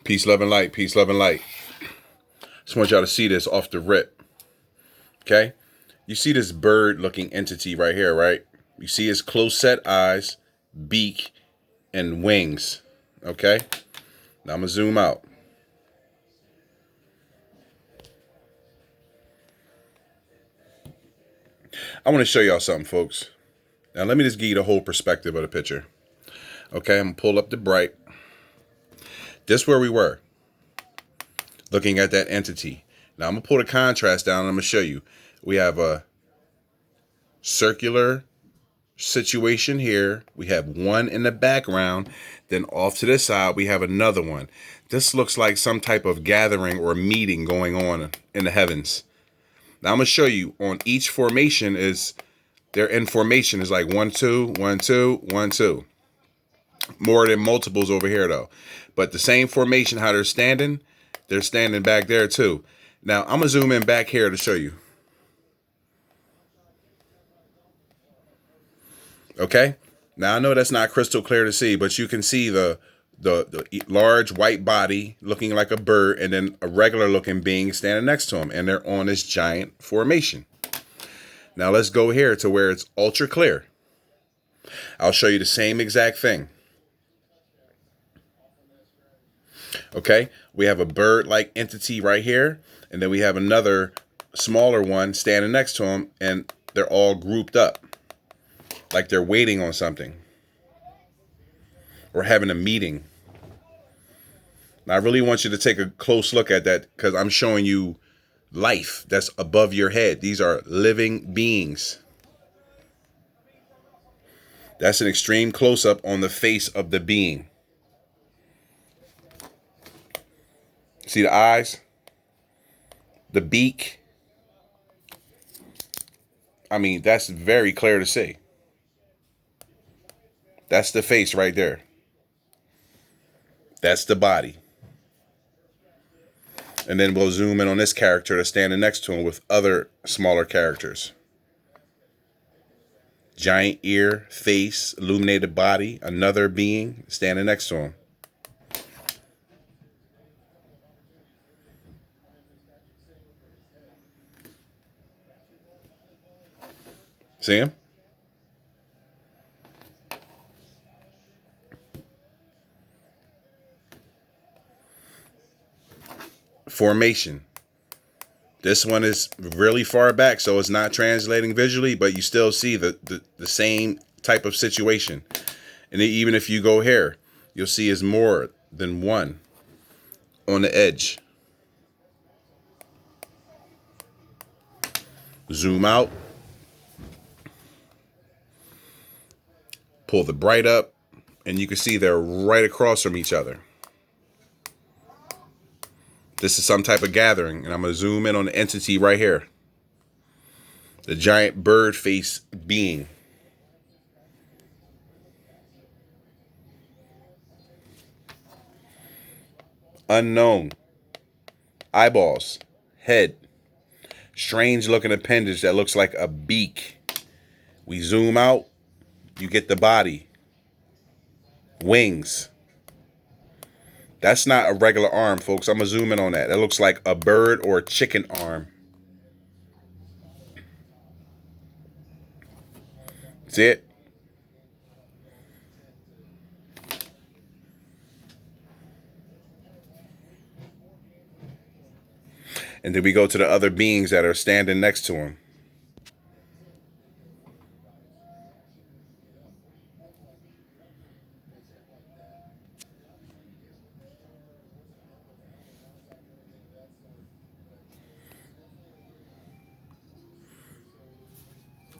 Peace, love, and light. Peace, love, and light. Just want y'all to see this off the rip. Okay? You see this bird looking entity right here, right? You see his close set eyes, beak, and wings. Okay? Now I'm going to zoom out. I want to show y'all something, folks. Now let me just give you the whole perspective of the picture. Okay? I'm going to pull up the bright. This where we were. Looking at that entity. Now I'm going to pull the contrast down and I'm going to show you. We have a circular situation here. We have one in the background. Then off to the side, we have another one. This looks like some type of gathering or meeting going on in the heavens. Now I'm going to show you on each formation is their in formation is like 1, 2, 1, 2, 1, 2. More than multiples over here though. But the same formation, how they're standing back there too. Now I'm going to zoom in back here to show you. Okay. Now I know that's not crystal clear to see, but you can see the large white body looking like a bird and then a regular looking being standing next to him. And they're on this giant formation. Now let's go here to where it's ultra clear. I'll show you the same exact thing. Okay. We have a bird-like entity right here. And then we have another smaller one standing next to him. And they're all grouped up. Like they're waiting on something. Or having a meeting. Now, I really want you to take a close look at that because I'm showing you life that's above your head. These are living beings. That's an extreme close-up on the face of the being. See the eyes? The beak? I mean, that's very clear to see. That's the face right there. That's the body. And then we'll zoom in on this character that's standing next to him with other smaller characters. Giant ear, face, illuminated body, another being standing next to him. See him? Formation. This one is really far back, so it's not translating visually, but you still see the same type of situation. And even if you go here, you'll see it's more than one on the edge. Zoom out. Pull the bright up, and you can see they're right across from each other. This is some type of gathering, and I'm going to zoom in on the entity right here. The giant bird face being. Unknown. Eyeballs. Head. Strange looking appendage that looks like a beak. We zoom out, you get the body. Wings. That's not a regular arm, folks. I'm going to zoom in on that. That looks like a bird or a chicken arm. See it? And then we go to the other beings that are standing next to him.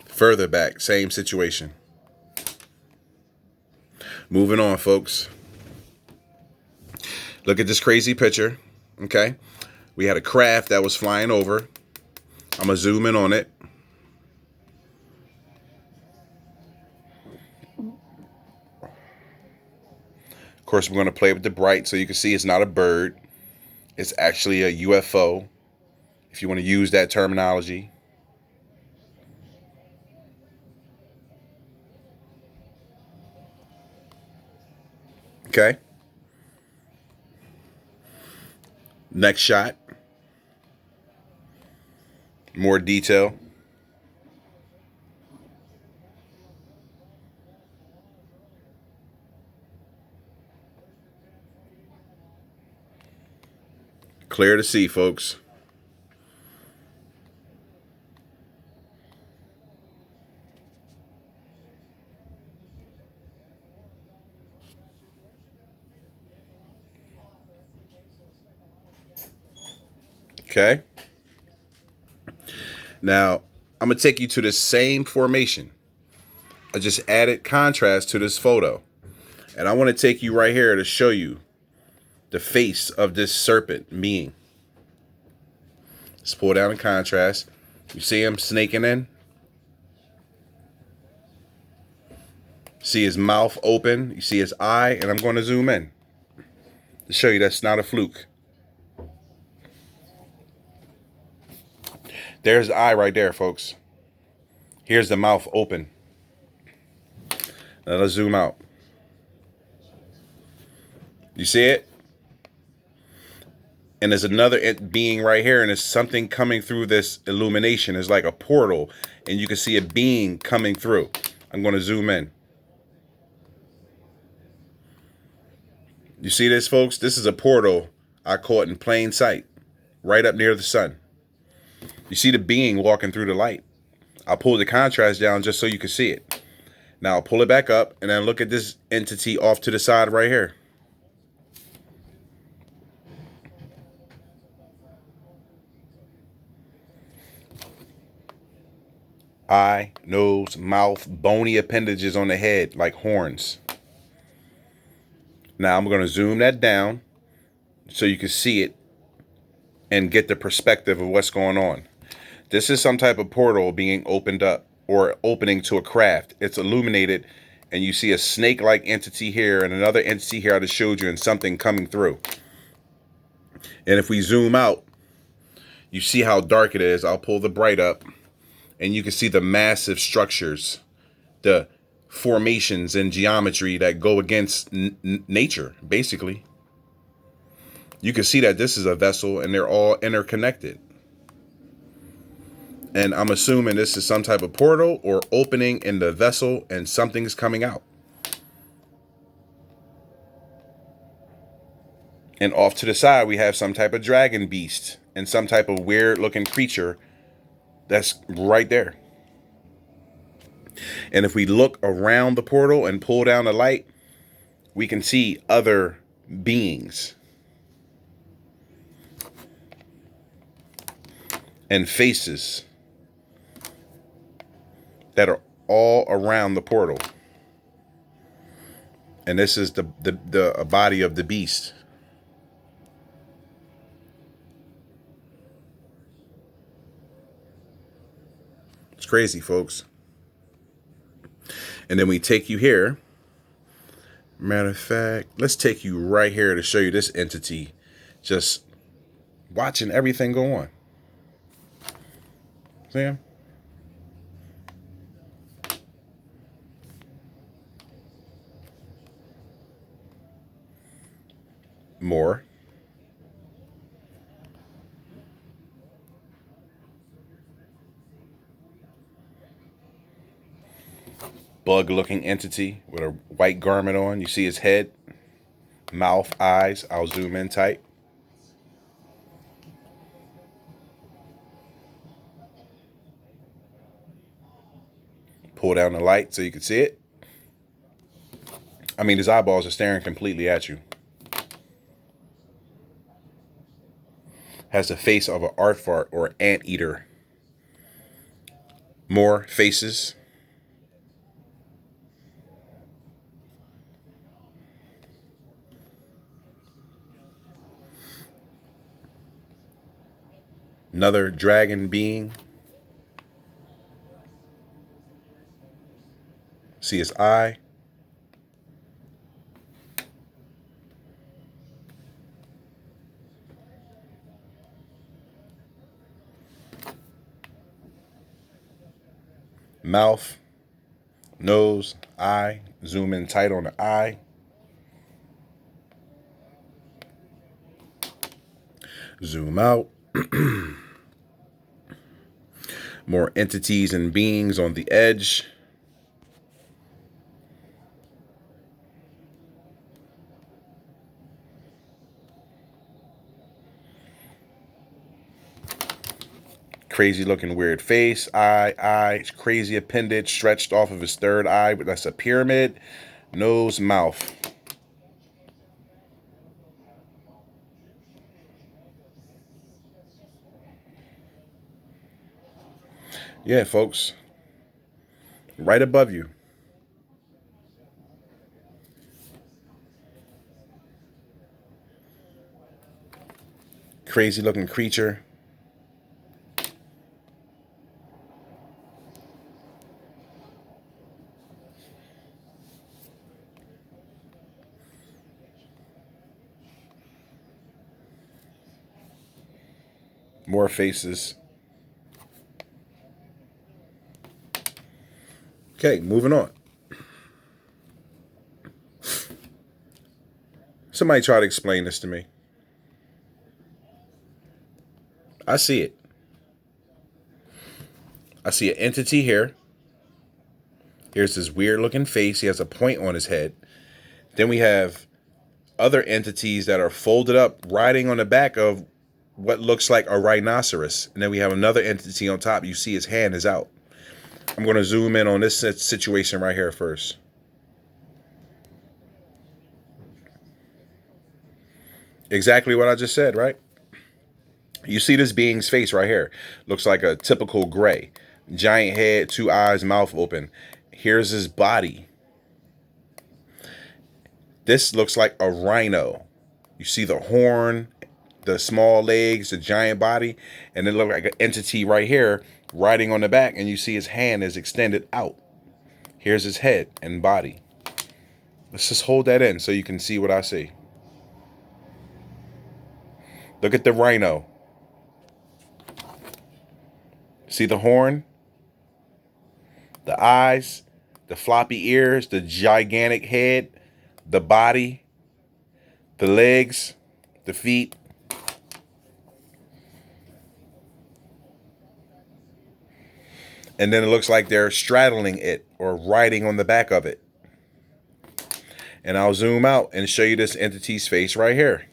Further back, same situation. Moving on, folks. Look at this crazy picture. Okay. We had a craft that was flying over. I'm going to zoom in on it. Of course, we're going to play with the bright so you can see it's not a bird. It's actually a UFO, if you want to use that terminology. Okay. Next shot. More detail. Clear to see, folks. Okay. Now, I'm going to take you to the same formation. I just added contrast to this photo. And I want to take you right here to show you the face of this serpent being. Let's pull down in contrast. You see him snaking in? See his mouth open. You see his eye. And I'm going to zoom in to show you that's not a fluke. There's the eye right there, folks. Here's the mouth open. Now let's zoom out. You see it? And there's another being right here, and there's something coming through this illumination. It's like a portal, and you can see a being coming through. I'm going to zoom in. You see this, folks? This is a portal I caught in plain sight, right up near the sun. You see the being walking through the light. I'll pull the contrast down just so you can see it. Now I'll pull it back up, and then look at this entity off to the side right here. Eye, nose, mouth, bony appendages on the head like horns. Now I'm going to zoom that down so you can see it and get the perspective of what's going on. This is some type of portal being opened up or opening to a craft. It's illuminated, and you see a snake-like entity here and another entity here I just showed you, and something coming through. And if we zoom out, you see how dark it is. I'll pull the bright up, and you can see the massive structures, the formations and geometry that go against nature, basically. You can see that this is a vessel, and they're all interconnected. And I'm assuming this is some type of portal or opening in the vessel, and something's coming out. And off to the side, we have some type of dragon beast and some type of weird looking creature that's right there. And if we look around the portal and pull down the light, we can see other beings and faces that are all around the portal. And this is the body of the beast. It's crazy, folks. And then we take you here. Matter of fact, let's take you right here to show you this entity just watching everything go on. See him? More. Bug-looking entity with a white garment on. You see his head, mouth, eyes. I'll zoom in tight. Pull down the light so you can see it. I mean, his eyeballs are staring completely at you. Has the face of an aardvark or anteater. More faces. Another dragon being. See his eye. Mouth, nose, eye. Zoom in tight on the eye. Zoom out. More entities and beings on the edge. Crazy looking weird face, eye, crazy appendage stretched off of his third eye. That's a pyramid. Nose, mouth. Yeah, folks. Right above you. Crazy looking creature. More faces. Okay, moving on. Somebody try to explain this to me. I see it. I see an entity here. Here's this weird looking face. He has a point on his head. Then we have other entities that are folded up, riding on the back of what looks like a rhinoceros. And then we have another entity on top. You see his hand is out. I'm going to zoom in on this situation right here first. Exactly what I just said, right? You see this being's face right here. Looks like a typical gray. Giant head, 2 eyes, mouth open. Here's his body. This looks like a rhino. You see the horn, the small legs, the giant body, and then look like an entity right here riding on the back, and you see his hand is extended out. Here's his head and body. Let's just hold that in so you can see what I see. Look at the rhino. See the horn, the eyes, the floppy ears, the gigantic head, the body, the legs, the feet. And then it looks like they're straddling it or riding on the back of it. And I'll zoom out and show you this entity's face right here.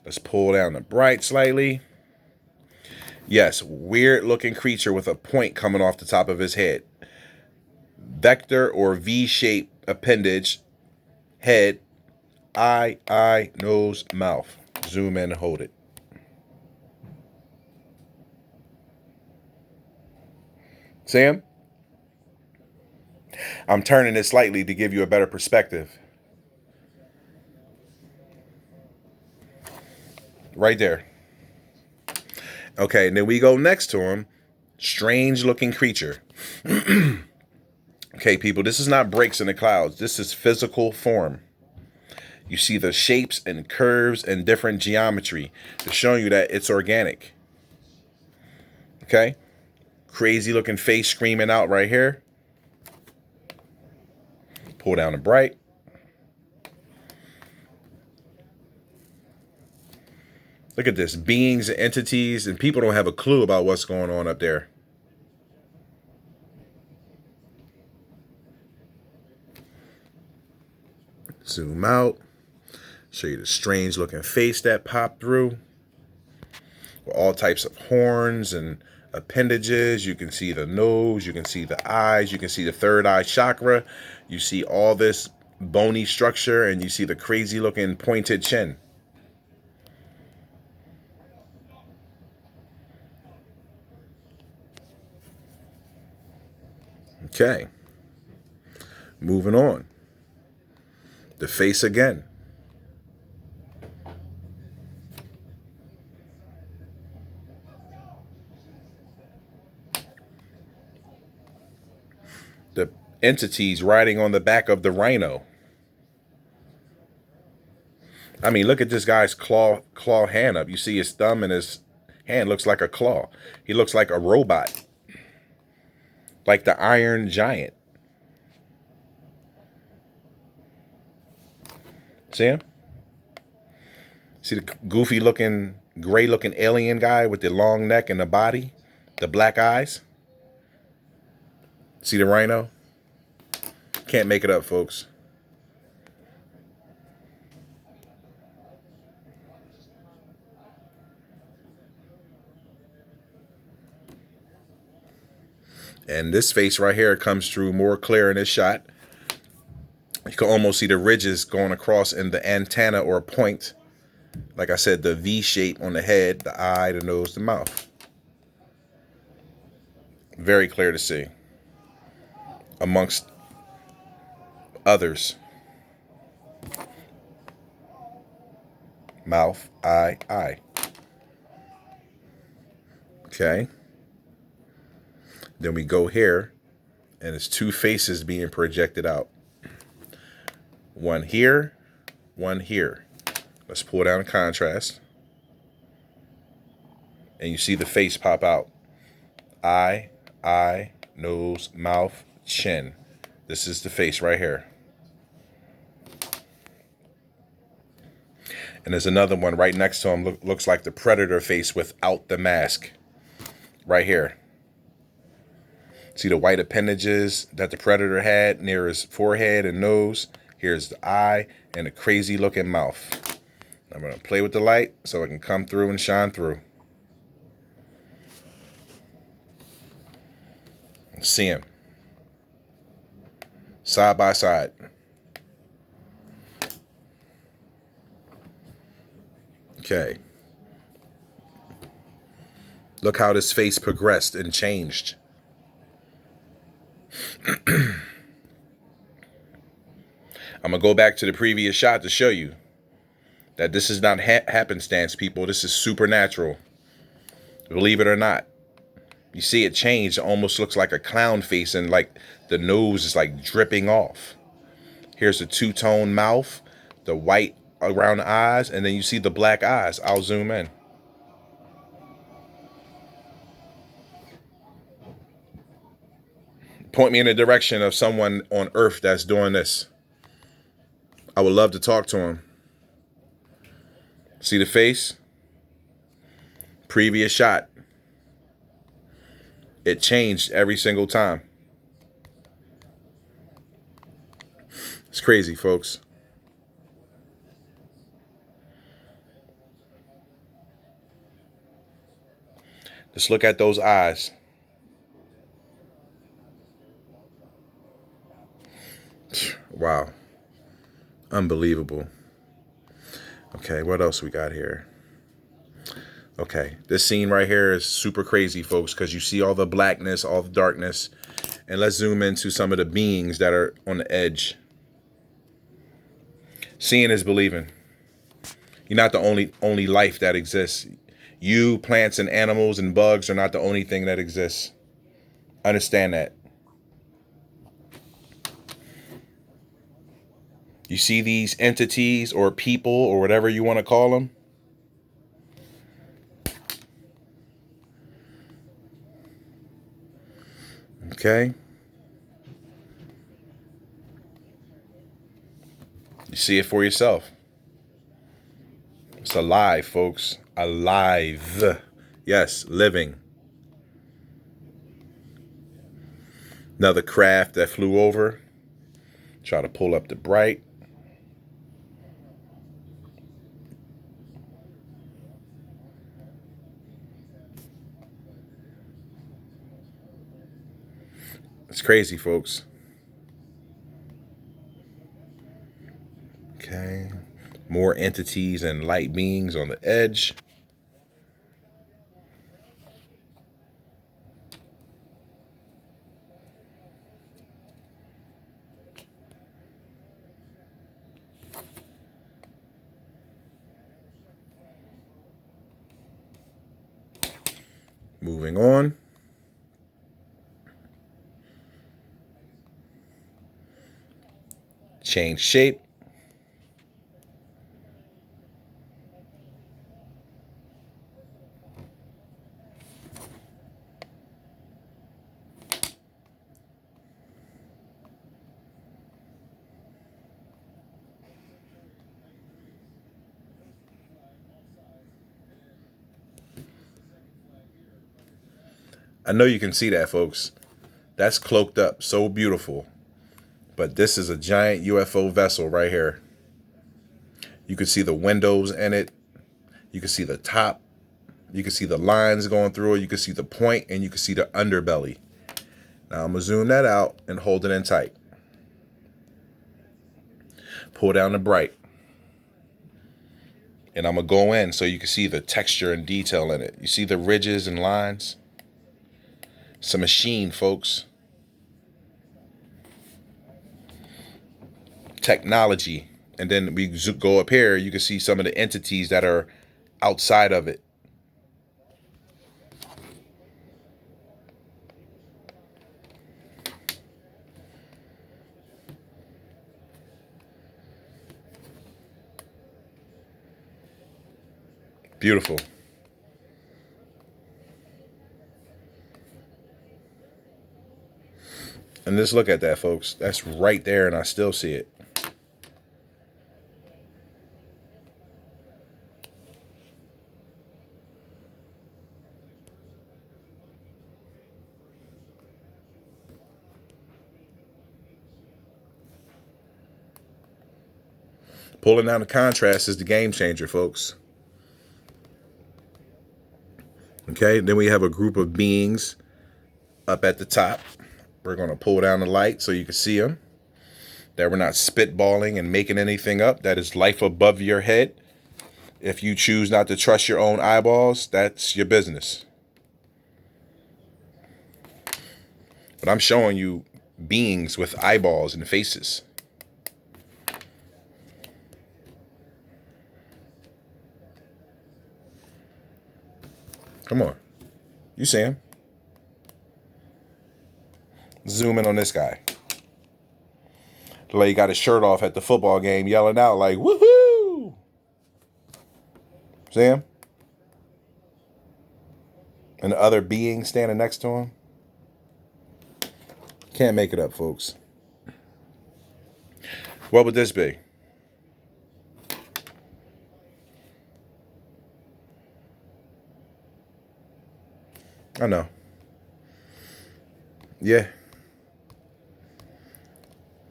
Let's pull down the bright slightly. Yes, weird looking creature with a point coming off the top of his head. Vector or V-shaped appendage, head, eye, nose, mouth. Zoom in and hold it. Sam? I'm turning it slightly to give you a better perspective. Right there. Okay, and then we go next to him. Strange looking creature. Okay, people, this is not breaks in the clouds. This is physical form. You see the shapes and curves and different geometry to show you that it's organic. Okay? Crazy looking face screaming out right here. Pull down the bright. Look at this. Beings and entities, and people don't have a clue about what's going on up there. Zoom out. Show you the strange looking face that popped through. With all types of horns and appendages. You can see the nose. You can see the eyes. You can see the third eye chakra. You see all this bony structure, and you see the crazy looking pointed chin. Okay. Moving on. The face again. The entities riding on the back of the rhino. I mean, look at this guy's claw hand up. You see his thumb and his hand looks like a claw. He looks like a robot. Like the Iron Giant. See him? See the goofy looking, gray looking alien guy with the long neck and the body, the black eyes? See the rhino? Can't make it up, folks. And this face right here comes through more clear in this shot. You can almost see the ridges going across in the antenna or point. Like I said, the V shape on the head, the eye, the nose, the mouth. Very clear to see. Amongst others. Mouth, eye, eye. Okay. Then we go here, and it's two faces being projected out. One here, one here. Let's pull down the contrast. And you see the face pop out. Eye, nose, mouth, chin. This is the face right here. And there's another one right next to him. Looks like the Predator face without the mask. Right here. See the white appendages that the Predator had near his forehead and nose. Here's the eye and a crazy looking mouth. I'm going to play with the light so it can come through and shine through. See him. Side by side. Okay. Look how this face progressed and changed. I'm going to go back to the previous shot to show you that this is not happenstance, people. This is supernatural. Believe it or not. You see it change. It almost looks like a clown face, and like the nose is like dripping off. Here's the two-tone mouth, the white around the eyes, and then you see the black eyes. I'll zoom in. Point me in the direction of someone on Earth that's doing this. I would love to talk to him. See the face? Previous shot. It changed every single time. It's crazy, folks. Just look at those eyes. Wow. Unbelievable. Okay, what else we got here? Okay, this scene right here is super crazy, folks, because you see all the blackness, all the darkness. And let's zoom into some of the beings that are on the edge. Seeing is believing. You're not the only life that exists. You, plants, and animals and bugs are not the only thing that exists. Understand that. You see these entities or people or whatever you want to call them? Okay. You see it for yourself. It's alive, folks. Alive. Yes, living. Another craft that flew over. Try to pull up the bright. It's crazy, folks. Okay. More entities and light beings on the edge. Moving on. Change shape. I know you can see that, folks. That's cloaked up. So beautiful. But this is a giant UFO vessel right here. You can see the windows in it. You can see the top. You can see the lines going through it. You can see the point, and you can see the underbelly. Now I'm going to zoom that out and hold it in tight. Pull down the bright. And I'm going to go in so you can see the texture and detail in it. You see the ridges and lines? It's a machine, folks. Technology. And then we go up here, you can see some of the entities that are outside of it. Beautiful. And just look at that, folks. That's right there, and I still see it. Pulling down the contrast is the game changer, folks. Okay, then we have a group of beings up at the top. We're going to pull down the light so you can see them. That we're not spitballing and making anything up. That is life above your head. If you choose not to trust your own eyeballs, that's your business. But I'm showing you beings with eyeballs and faces. Come on. You see him. Zoom in on this guy. The lady got his shirt off at the football game yelling out like, woohoo! See him? And the other being standing next to him. Can't make it up, folks. What would this be? I know. Yeah.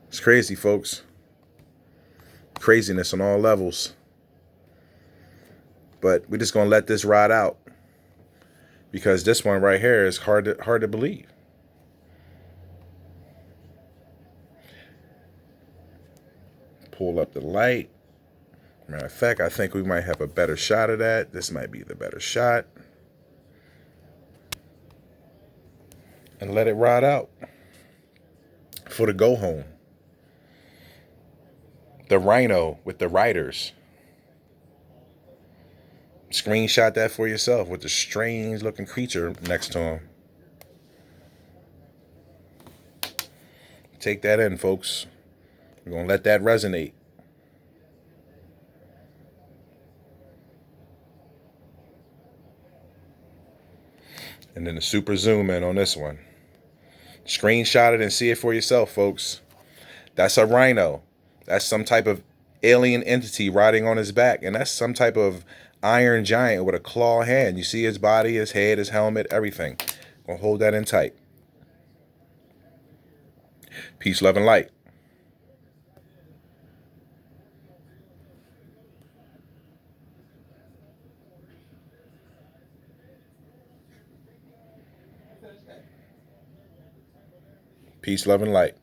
It's crazy, folks. Craziness on all levels. But we're just going to let this ride out. Because this one right here is hard to believe. Pull up the light. Matter of fact, I think we might have a better shot of that. This might be the better shot. And let it ride out for the go home. The rhino with the riders. Screenshot that for yourself with the strange looking creature next to him. Take that in, folks. We're going to let that resonate. And then the super zoom in on this one. Screenshot it and see it for yourself, folks. That's a rhino. That's some type of alien entity riding on his back. And that's some type of iron giant with a claw hand. You see his body, his head, his helmet, everything. Gonna hold that in tight. Peace, love, and light. Peace, love, and light.